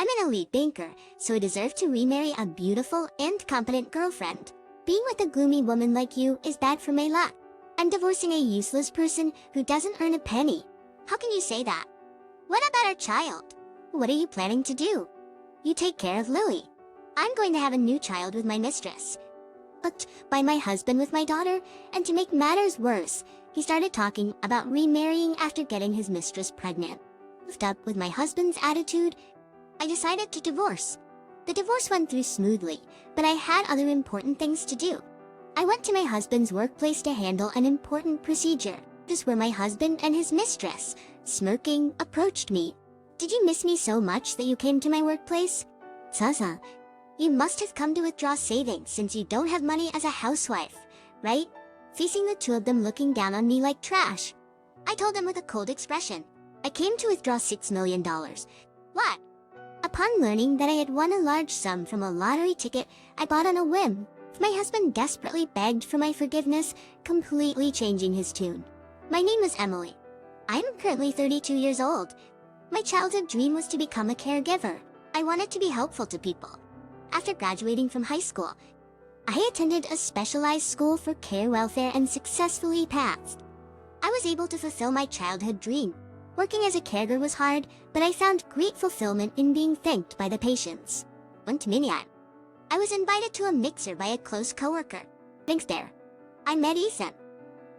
I'm an elite banker, so I deserve to remarry a beautiful and competent girlfriend. Being with a gloomy woman like you is bad for my luck. I'm divorcing a useless person who doesn't earn a penny. How can you say that? What about our child? What are you planning to do? You take care of Lily. I'm going to have a new child with my mistress. But by my husband with my daughter, and to make matters worse, he started talking about remarrying after getting his mistress pregnant. Puffed up with my husband's attitude, I decided to divorce. The divorce went through smoothly, but I had other important things to do. I went to my husband's workplace to handle an important procedure. This is where my husband and his mistress, smirking, approached me. Did you miss me so much that you came to my workplace? Zaza, you must have come to withdraw savings since you don't have money as a housewife, right? Facing the two of them looking down on me like trash. I told them with a cold expression. I came to withdraw $6 million. What? Upon learning that I had won a large sum from a lottery ticket I bought on a whim, my husband desperately begged for my forgiveness, completely changing his tune. My name is Emily. I'm currently 32 years old. My childhood dream was to become a caregiver. I wanted to be helpful to people. After graduating from high school, I attended a specialized school for care welfare and successfully passed. I was able to fulfill my childhood dream. Working as a caregiver was hard, but I found great fulfillment in being thanked by the patients. One minute, I was invited to a mixer by a close coworker. Thanks there. I met Ethan.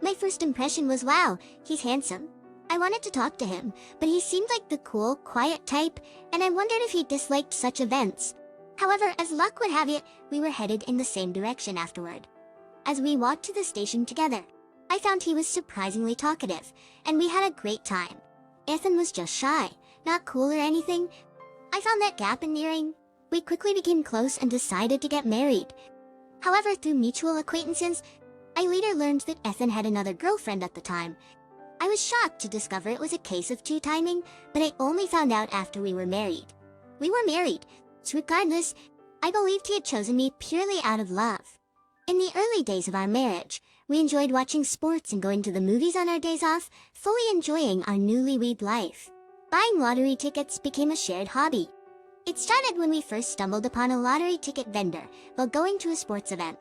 My first impression was, wow, he's handsome. I wanted to talk to him, but he seemed like the cool, quiet type, and I wondered if he disliked such events. However, as luck would have it, we were headed in the same direction afterward. As we walked to the station together, I found he was surprisingly talkative, and we had a great time. Ethan was just shy, not cool or anything. I found that gap endearing. We quickly became close and decided to get married. However, through mutual acquaintances, I later learned that Ethan had another girlfriend at the time. I was shocked to discover it was a case of two-timing, but I only found out after we were married. We were married, so regardless, I believed he had chosen me purely out of love. In the early days of our marriage, we enjoyed watching sports and going to the movies on our days off, fully enjoying our newlywed life. Buying lottery tickets became a shared hobby. It started when we first stumbled upon a lottery ticket vendor while going to a sports event.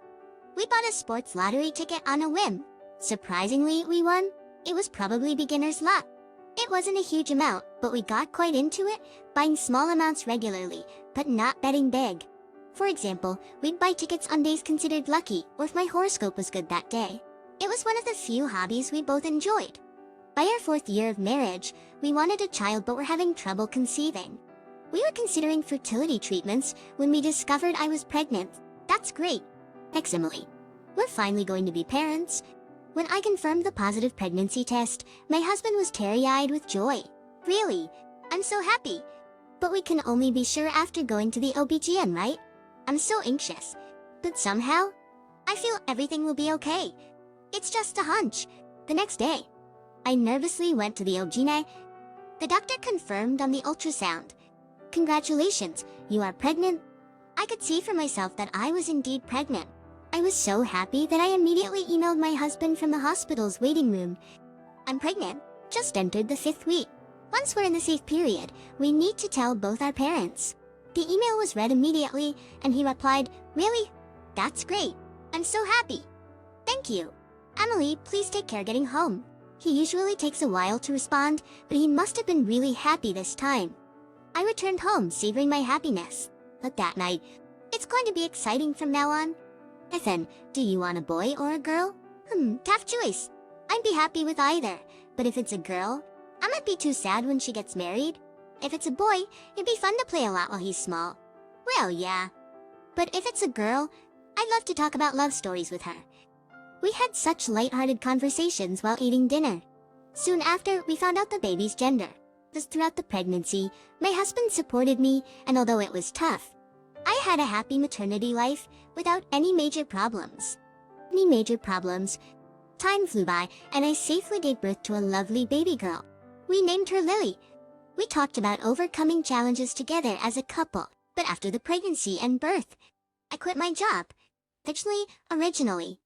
We bought a sports lottery ticket on a whim. Surprisingly, we won. It was probably beginner's luck. It wasn't a huge amount, but we got quite into it, buying small amounts regularly, but not betting big. For example, we'd buy tickets on days considered lucky or if my horoscope was good that day. It was one of the few hobbies we both enjoyed. By our 4th year of marriage, we wanted a child but were having trouble conceiving. We were considering fertility treatments when we discovered I was pregnant. That's great. Thanks, Emily. We're finally going to be parents. When I confirmed the positive pregnancy test, my husband was teary-eyed with joy. Really? I'm so happy. But we can only be sure after going to the OBGYN, right? I'm so anxious. But somehow, I feel everything will be okay. It's just a hunch. The next day, I nervously went to the OBGYN. The doctor confirmed on the ultrasound. Congratulations, you are pregnant. I could see for myself that I was indeed pregnant. I was so happy that I immediately emailed my husband from the hospital's waiting room. I'm pregnant. Just entered the 5th week. Once we're in the safe period, we need to tell both our parents. The email was read immediately, and he replied, "Really? That's great. I'm so happy. Thank you. Emily, please take care getting home." He usually takes a while to respond, but he must have been really happy this time. I returned home, savoring my happiness. But that night, it's going to be exciting from now on. Ethan, do you want a boy or a girl? Tough choice. I'd be happy with either, but if it's a girl, I might be too sad when she gets married. If it's a boy, it'd be fun to play a lot while he's small. Well, yeah. But if it's a girl, I'd love to talk about love stories with her. We had such light-hearted conversations while eating dinner. Soon after, we found out the baby's gender. Thus, throughout the pregnancy, my husband supported me, and although it was tough, I had a happy maternity life without any major problems. Time flew by, and I safely gave birth to a lovely baby girl. We named her Lily. We talked about overcoming challenges together as a couple, but after the pregnancy and birth, I quit my job. Originally,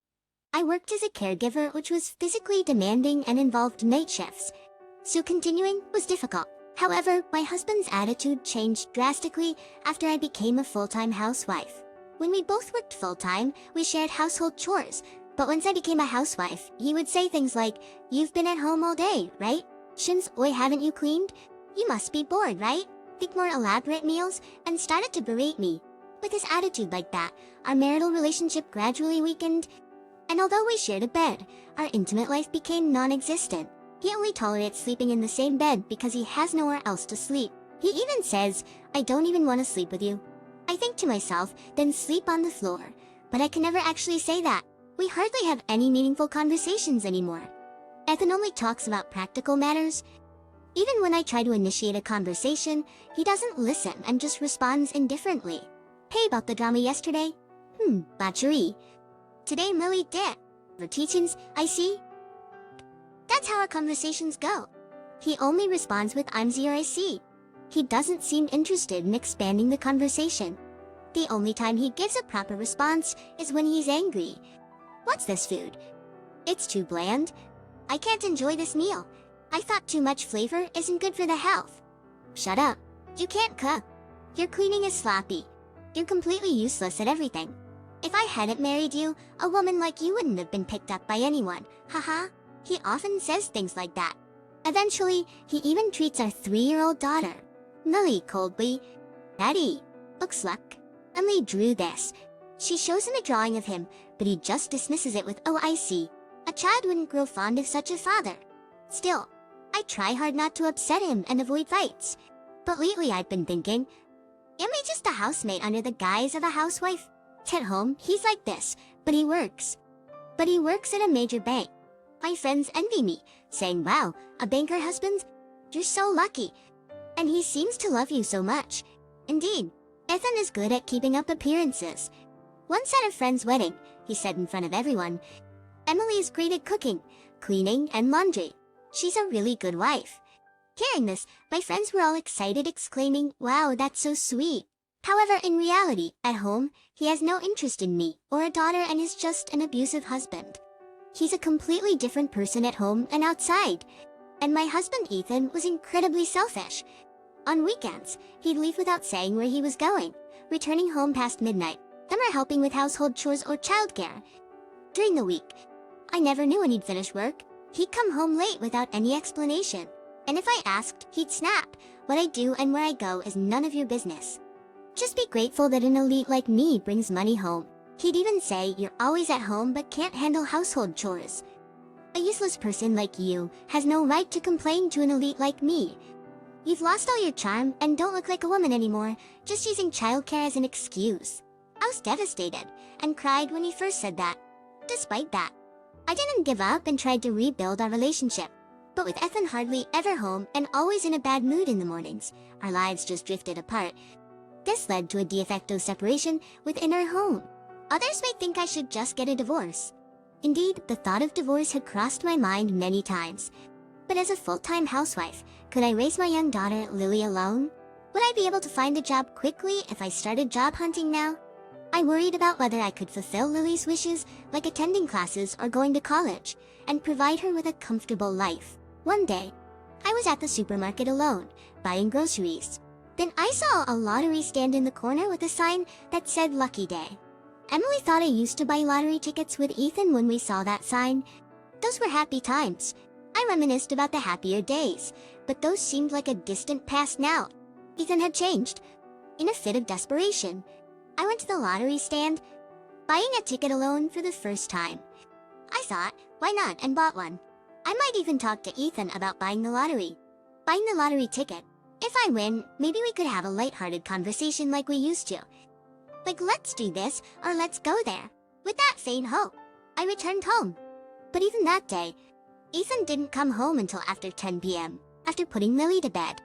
I worked as a caregiver, which was physically demanding and involved night shifts, so continuing was difficult. However, my husband's attitude changed drastically after I became a full-time housewife. When we both worked full-time, we shared household chores, but once I became a housewife, he would say things like, "You've been at home all day, right? Shins, oi, haven't you cleaned? You must be bored, right? Think more elaborate meals," and started to berate me. With his attitude like that, our marital relationship gradually weakened, and although we shared a bed, our intimate life became non-existent. He only tolerates sleeping in the same bed because he has nowhere else to sleep. He even says, "I don't even want to sleep with you." I think to myself, then sleep on the floor. But I can never actually say that. We hardly have any meaningful conversations anymore. Ethan only talks about practical matters. Even when I try to initiate a conversation, he doesn't listen and just responds indifferently. "Hey, about the drama yesterday? Batchery. Today Lily did. The teachings, I see." That's how our conversations go. He only responds with "I'm or I see." He doesn't seem interested in expanding the conversation. The only time he gives a proper response is when he's angry. "What's this food? It's too bland. I can't enjoy this meal. I thought too much flavor isn't good for the health." "Shut up. You can't cook. Your cleaning is sloppy. You're completely useless at everything. If I hadn't married you, a woman like you wouldn't have been picked up by anyone. Haha." He often says things like that. Eventually, he even treats our 3-year-old daughter, Lily, coldly. "Daddy, looks like Emily drew this." She shows him a drawing of him, but he just dismisses it with, "Oh, I see. A child wouldn't grow fond of such a father." Still, I try hard not to upset him and avoid fights. But lately I've been thinking, am I just a housemate under the guise of a housewife? At home, he's like this, but he works. But he works at a major bank. My friends envy me, saying, "Wow, a banker husband? You're so lucky." And he seems to love you so much. Indeed, Ethan is good at keeping up appearances. Once at a friend's wedding, he said in front of everyone, "Emily is great at cooking, cleaning, and laundry. She's a really good wife." Hearing this, my friends were all excited, exclaiming, "Wow, that's so sweet." However, in reality, at home, he has no interest in me or a daughter and is just an abusive husband. He's a completely different person at home and outside. And my husband Ethan was incredibly selfish. On weekends, he'd leave without saying where he was going, returning home past midnight, summer helping with household chores or childcare. During the week, I never knew when he'd finish work. He'd come home late without any explanation. And if I asked, he'd snap, "What I do and where I go is none of your business. Just be grateful that an elite like me brings money home." He'd even say, "You're always at home but can't handle household chores. A useless person like you has no right to complain to an elite like me. You've lost all your charm and don't look like a woman anymore, just using childcare as an excuse." I was devastated and cried when he first said that. Despite that, I didn't give up and tried to rebuild our relationship. But with Ethan hardly ever home and always in a bad mood in the mornings, our lives just drifted apart. This led to a de facto separation within our home. Others might think I should just get a divorce. Indeed, the thought of divorce had crossed my mind many times. But as a full-time housewife, could I raise my young daughter, Lily, alone? Would I be able to find a job quickly if I started job hunting now? I worried about whether I could fulfill Lily's wishes, like attending classes or going to college, and provide her with a comfortable life. One day, I was at the supermarket alone, buying groceries. Then I saw a lottery stand in the corner with a sign that said "Lucky Day." Emily thought I used to buy lottery tickets with Ethan when we saw that sign. Those were happy times. I reminisced about the happier days, but those seemed like a distant past now. Ethan had changed. In a fit of desperation, I went to the lottery stand, buying a ticket alone for the first time. I thought, why not, and bought one. I might even talk to Ethan about buying the lottery ticket. If I win, maybe we could have a lighthearted conversation like we used to. Like, let's do this, or let's go there. With that faint hope, I returned home. But even that day, Ethan didn't come home until after 10 p.m., after putting Lily to bed.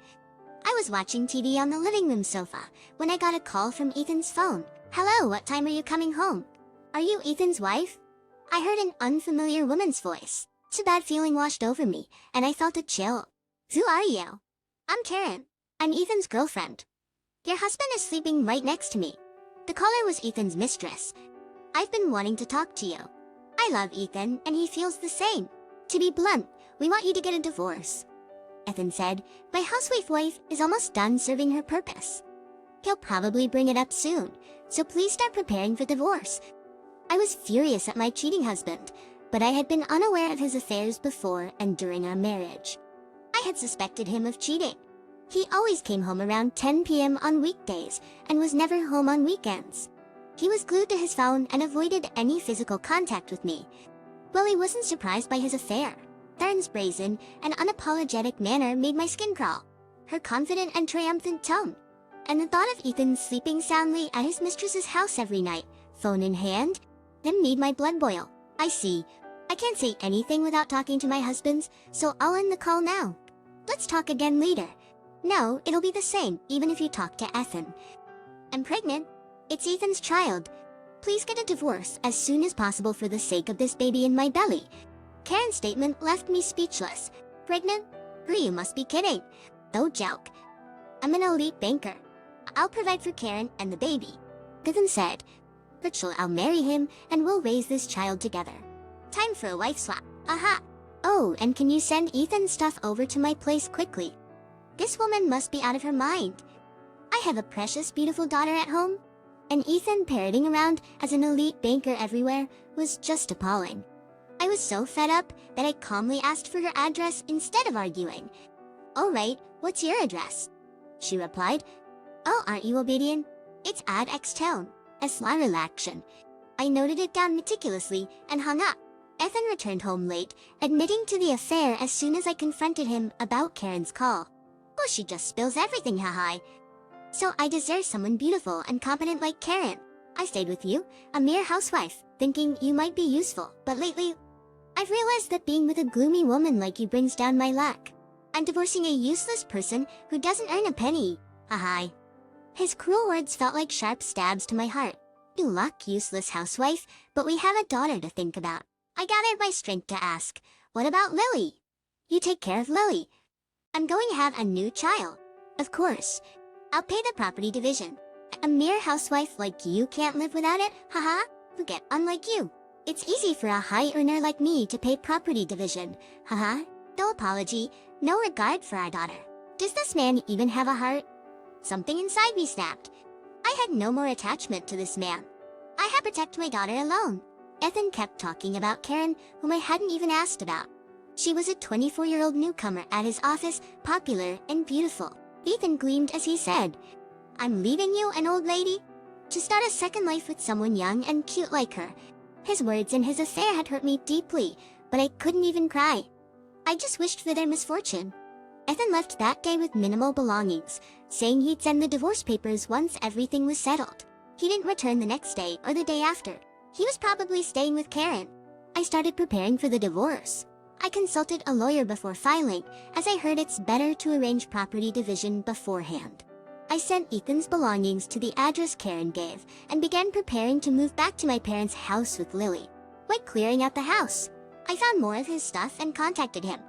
I was watching TV on the living room sofa when I got a call from Ethan's phone. "Hello, what time are you coming home? Are you Ethan's wife?" I heard an unfamiliar woman's voice. A bad feeling washed over me, and I felt a chill. "Who are you?" "I'm Karen. I'm Ethan's girlfriend. Your husband is sleeping right next to me." The caller was Ethan's mistress. "I've been wanting to talk to you. I love Ethan, and he feels the same. To be blunt, we want you to get a divorce." Ethan said. My housewife wife is almost done serving her purpose. He'll probably bring it up soon, so please start preparing for divorce. I was furious at my cheating husband, but I had been unaware of his affairs before and during our marriage. I had suspected him of cheating. He always came home around 10 p.m. on weekdays and was never home on weekends. He was glued to his phone and avoided any physical contact with me. Well, I wasn't surprised by his affair. Theron's brazen and unapologetic manner made my skin crawl. Her confident and triumphant tone. And the thought of Ethan sleeping soundly at his mistress's house every night, phone in hand, then made my blood boil. I see. I can't say anything without talking to my husbands, so I'll end the call now. Let's talk again later. No, it'll be the same, even if you talk to Ethan. I'm pregnant. It's Ethan's child. Please get a divorce as soon as possible for the sake of this baby in my belly. Karen's statement left me speechless. Pregnant? You must be kidding. No joke. I'm an elite banker. I'll provide for Karen and the baby. Ethan said. Rachel, I'll marry him and we'll raise this child together. Time for a wife swap. Aha. Oh, and can you send Ethan's stuff over to my place quickly? This woman must be out of her mind. I have a precious, beautiful daughter at home. And Ethan parroting around as an elite banker everywhere was just appalling. I was so fed up that I calmly asked for her address instead of arguing. All right, what's your address? She replied. Oh, aren't you obedient? It's add X tone, a slight action. I noted it down meticulously and hung up. Ethan returned home late, admitting to the affair as soon as I confronted him about Karen's call. Oh, she just spills everything, haha. So I deserve someone beautiful and competent like Karen. I stayed with you, a mere housewife, thinking you might be useful, but lately, I've realized that being with a gloomy woman like you brings down my luck. I'm divorcing a useless person who doesn't earn a penny, haha. His cruel words felt like sharp stabs to my heart. You luck, useless housewife, but we have a daughter to think about. I gathered my strength to ask, what about Lily? You take care of Lily. I'm going to have a new child. Of course. I'll pay the property division. A mere housewife like you can't live without it, haha. Forget, unlike you. It's easy for a high earner like me to pay property division, haha. No apology, no regard for our daughter. Does this man even have a heart? Something inside me snapped. I had no more attachment to this man. I had to protect my daughter alone. Ethan kept talking about Karen, whom I hadn't even asked about. She was a 24-year-old newcomer at his office, popular and beautiful. Ethan gleamed as he said, I'm leaving you, an old lady, to start a second life with someone young and cute like her. His words and his affair had hurt me deeply, but I couldn't even cry. I just wished for their misfortune. Ethan left that day with minimal belongings, saying he'd send the divorce papers once everything was settled. He didn't return the next day or the day after. He was probably staying with Karen. I started preparing for the divorce. I consulted a lawyer before filing, as I heard it's better to arrange property division beforehand. I sent Ethan's belongings to the address Karen gave and began preparing to move back to my parents' house with Lily. While clearing out the house, I found more of his stuff and contacted him.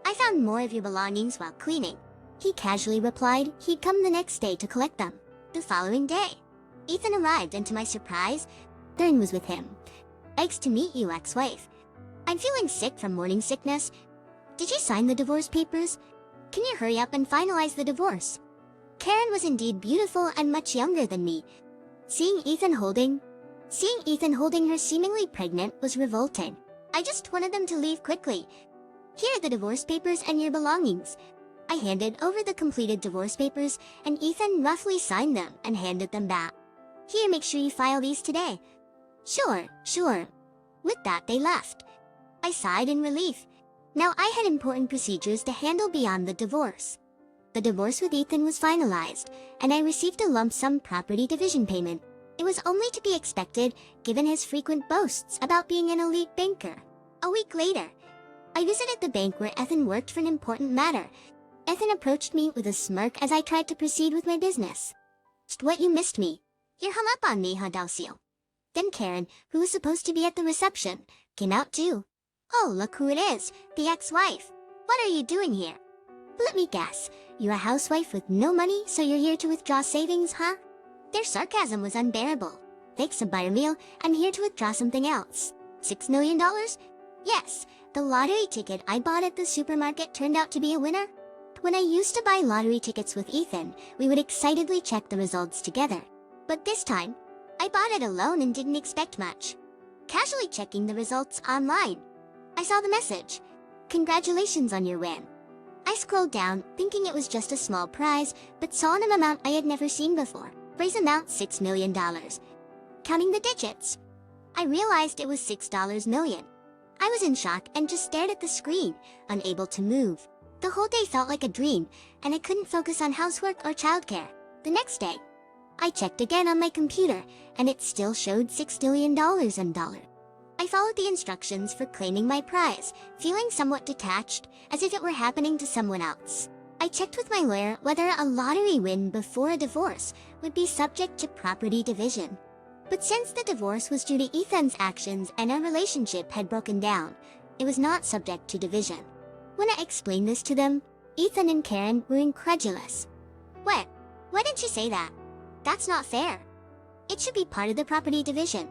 I found more of your belongings while cleaning. He casually replied he'd come the next day to collect them. The following day, Ethan arrived, and to my surprise, Theron was with him. Thanks to meet you, ex-wife. I'm feeling sick from morning sickness. Did you sign the divorce papers? Can you hurry up and finalize the divorce? Karen was indeed beautiful and much younger than me. Seeing Ethan holding her seemingly pregnant was revolting. I just wanted them to leave quickly. Here are the divorce papers and your belongings. I handed over the completed divorce papers, and Ethan roughly signed them and handed them back. Here, make sure you file these today. Sure. With that, they left. I sighed in relief. Now I had important procedures to handle beyond the divorce. The divorce with Ethan was finalized, and I received a lump sum property division payment. It was only to be expected, given his frequent boasts about being an elite banker. A week later, I visited the bank where Ethan worked for an important matter. Ethan approached me with a smirk as I tried to proceed with my business. What, you missed me? You're hung up on me, huh, Dalcio? Then Karen, who was supposed to be at the reception, came out too. Oh, look who it is, the ex-wife. What are you doing here? Let me guess, you're a housewife with no money, so you're here to withdraw savings, huh? Their sarcasm was unbearable. Thanks a buttermeal, I'm here to withdraw something else. $6 million? Yes, the lottery ticket I bought at the supermarket turned out to be a winner. When I used to buy lottery tickets with Ethan, we would excitedly check the results together. But this time, I bought it alone and didn't expect much. Casually checking the results online, I saw the message. Congratulations on your win. I scrolled down, thinking it was just a small prize, but saw an amount I had never seen before. Prize amount $6 million. Counting the digits, I realized it was $6 million. I was in shock and just stared at the screen, unable to move. The whole day felt like a dream, and I couldn't focus on housework or childcare. The next day, I checked again on my computer, and it still showed $6 million in dollars. I followed the instructions for claiming my prize, feeling somewhat detached, as if it were happening to someone else. I checked with my lawyer whether a lottery win before a divorce would be subject to property division. But since the divorce was due to Ethan's actions and our relationship had broken down, it was not subject to division. When I explained this to them, Ethan and Karen were incredulous. What? Why didn't you say that? That's not fair. It should be part of the property division.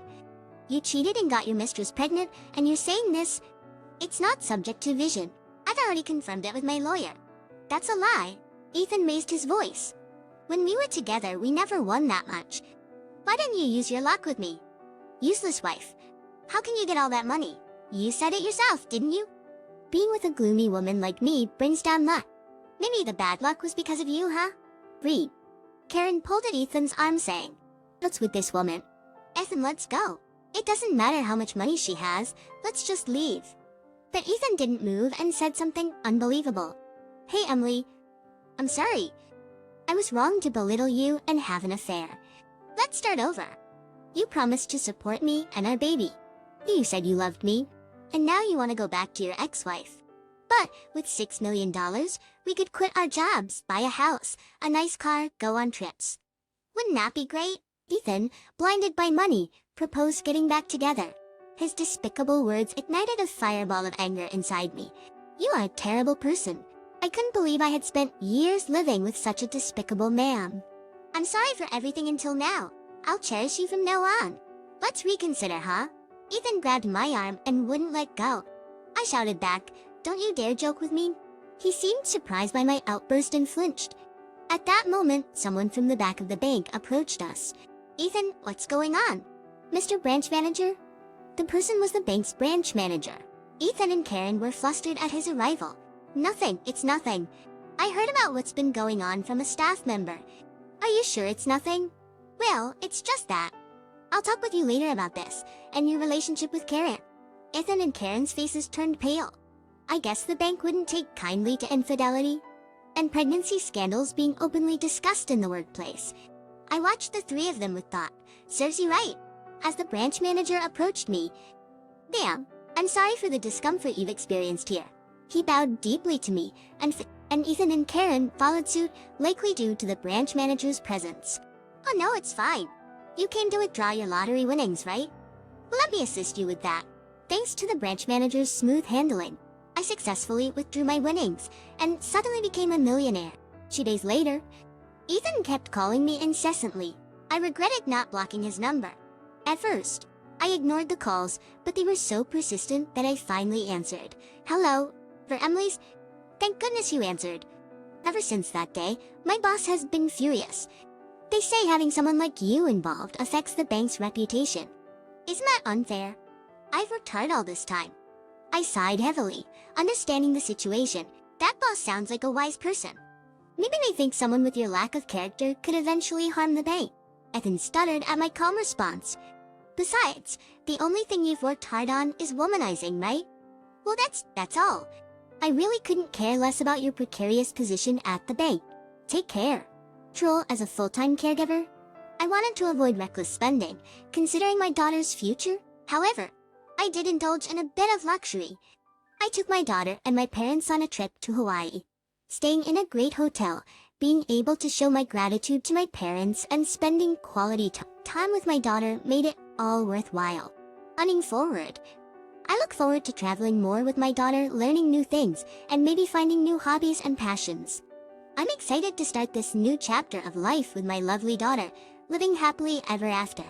You cheated and got your mistress pregnant, and you're saying this? It's not subject to division. I've already confirmed it with my lawyer. That's a lie. Ethan raised his voice. When we were together, we never won that much. Why didn't you use your luck with me? Useless wife. How can you get all that money? You said it yourself, didn't you? Being with a gloomy woman like me brings down luck. Maybe the bad luck was because of you, huh? Read. Karen pulled at Ethan's arm saying, "What's with this woman? Ethan, let's go. It doesn't matter how much money she has, let's just leave." But Ethan didn't move and said something unbelievable. "Hey, Emily. I'm sorry. I was wrong to belittle you and have an affair. Let's start over. You promised to support me and our baby. You said you loved me, and now you want to go back to your ex-wife. But with $6 million, we could quit our jobs, buy a house, a nice car, go on trips. Wouldn't that be great?" Ethan, blinded by money, proposed getting back together. His despicable words ignited a fireball of anger inside me. "You are a terrible person. I couldn't believe I had spent years living with such a despicable man. I'm sorry for everything until now. I'll cherish you from now on. Let's reconsider, huh?" Ethan grabbed my arm and wouldn't let go. I shouted back, "Don't you dare joke with me." He seemed surprised by my outburst and flinched. At that moment, someone from the back of the bank approached us. "Ethan, what's going on?" "Mr. Branch Manager?" The person was the bank's branch manager. Ethan and Karen were flustered at his arrival. "Nothing, it's nothing. I heard about what's been going on from a staff member." "Are you sure it's nothing?" "Well, it's just that. I'll talk with you later about this, and your relationship with Karen." Ethan and Karen's faces turned pale. I guess the bank wouldn't take kindly to infidelity and pregnancy scandals being openly discussed in the workplace. I watched the three of them with thought. Serves you right. As the branch manager approached me, "Ma'am, I'm sorry for the discomfort you've experienced here." He bowed deeply to me, and Ethan and Karen followed suit, likely due to the branch manager's presence. "Oh no, it's fine. You came to withdraw your lottery winnings, right? Well, let me assist you with that." Thanks to the branch manager's smooth handling, I successfully withdrew my winnings and suddenly became a millionaire. 2 days later, Ethan kept calling me incessantly. I regretted not blocking his number. At first, I ignored the calls, but they were so persistent that I finally answered. "Hello, for Emily's?" "Thank goodness you answered." Ever since that day, my boss has been furious. They say having someone like you involved affects the bank's reputation. Isn't that unfair? I've worked hard all this time. I sighed heavily, understanding the situation. That boss sounds like a wise person. Maybe they think someone with your lack of character could eventually harm the bank. Ethan stuttered at my calm response. "Besides, the only thing you've worked hard on is womanizing, right?" "Well, that's all. I really couldn't care less about your precarious position at the bank. Take care." Troll as a full-time caregiver, I wanted to avoid reckless spending, considering my daughter's future. However, I did indulge in a bit of luxury. I took my daughter and my parents on a trip to Hawaii. Staying in a great hotel, being able to show my gratitude to my parents and spending quality time with my daughter made it all worthwhile. Running forward, I look forward to traveling more with my daughter, learning new things, and maybe finding new hobbies and passions. I'm excited to start this new chapter of life with my lovely daughter, living happily ever after.